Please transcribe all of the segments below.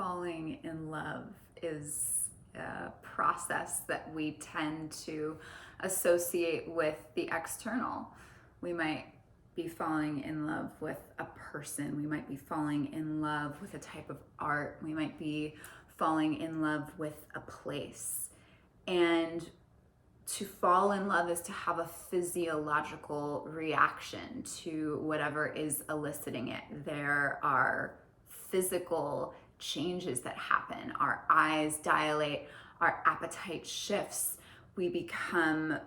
falling in love is a process that we tend to associate with the external. We might be falling in love with a person. We might be falling in love with a type of art. We might be falling in love with a place. And to fall in love is to have a physiological reaction to whatever is eliciting it. There are physical changes that happen. Our eyes dilate, our appetite shifts. We become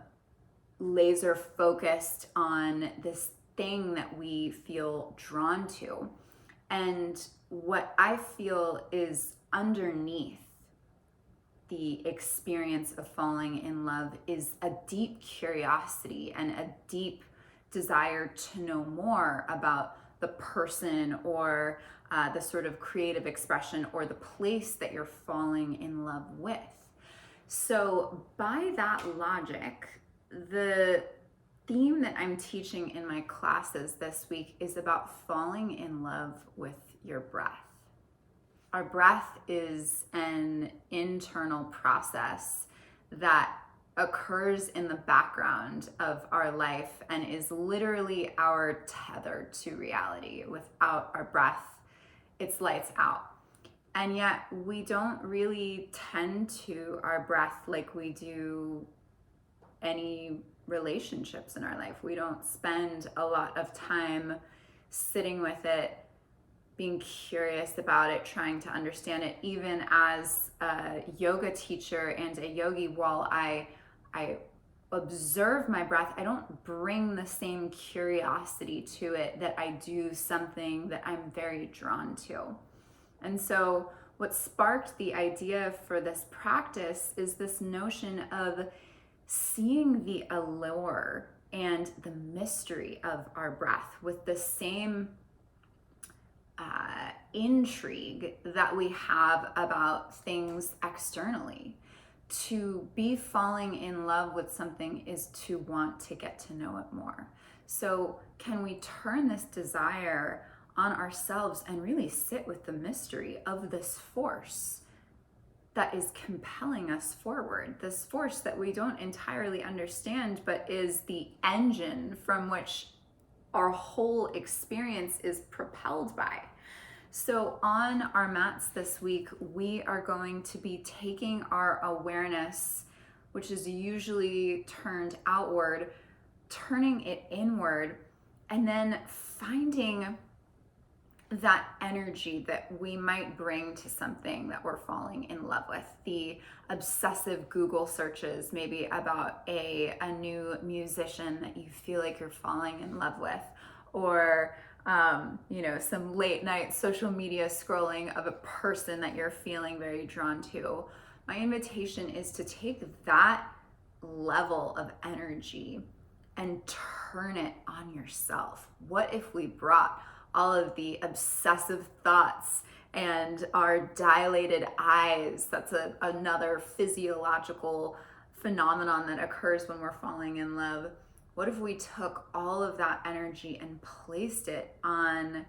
laser focused on this thing that we feel drawn to. And what I feel is underneath the experience of falling in love is a deep curiosity and a deep desire to know more about the person or the sort of creative expression or the place that you're falling in love with. So by that logic, the theme that I'm teaching in my classes this week is about falling in love with your breath. Our breath is an internal process that occurs in the background of our life and is literally our tether to reality. Without our breath, it's lights out. And yet we don't really tend to our breath like we do any relationships in our life. We don't spend a lot of time sitting with it, being curious about it, trying to understand it. Even as a yoga teacher and a yogi, while I observe my breath, I don't bring the same curiosity to it that I do something that I'm very drawn to. And so what sparked the idea for this practice is this notion of seeing the allure and the mystery of our breath with the same intrigue that we have about things externally. To be falling in love with something is to want to get to know it more. So can we turn this desire on ourselves and really sit with the mystery of this force that is compelling us forward, this force that we don't entirely understand, but is the engine from which our whole experience is propelled by. So on our mats this week, we are going to be taking our awareness, which is usually turned outward, turning it inward, and then finding that energy that we might bring to something that we're falling in love with. The obsessive Google searches, maybe about a new musician that you feel like you're falling in love with, or some late night social media scrolling of a person that you're feeling very drawn to. My invitation is to take that level of energy and turn it on yourself. What if we brought all of the obsessive thoughts and our dilated eyes? That's another physiological phenomenon that occurs when we're falling in love. What if we took all of that energy and placed it on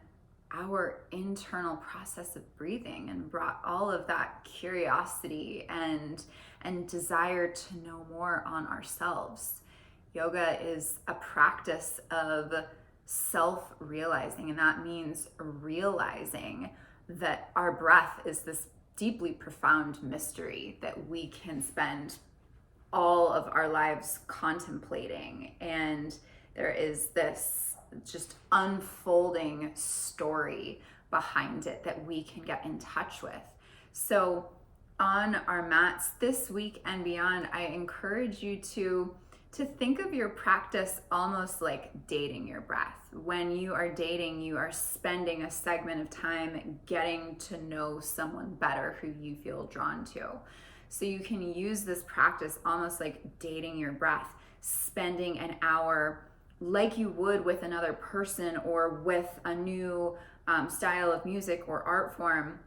our internal process of breathing and brought all of that curiosity and desire to know more on ourselves? Yoga is a practice of self-realizing, and that means realizing that our breath is this deeply profound mystery that we can spend all of our lives contemplating. And there is this just unfolding story behind it that we can get in touch with. So on our mats this week and beyond, I encourage you to think of your practice almost like dating your breath. When you are dating, you are spending a segment of time getting to know someone better who you feel drawn to. So you can use this practice almost like dating your breath, spending an hour like you would with another person or with a new style of music or art form,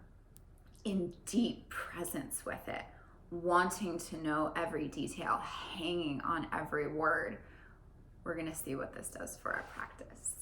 in deep presence with it, wanting to know every detail, hanging on every word. We're going to see what this does for our practice.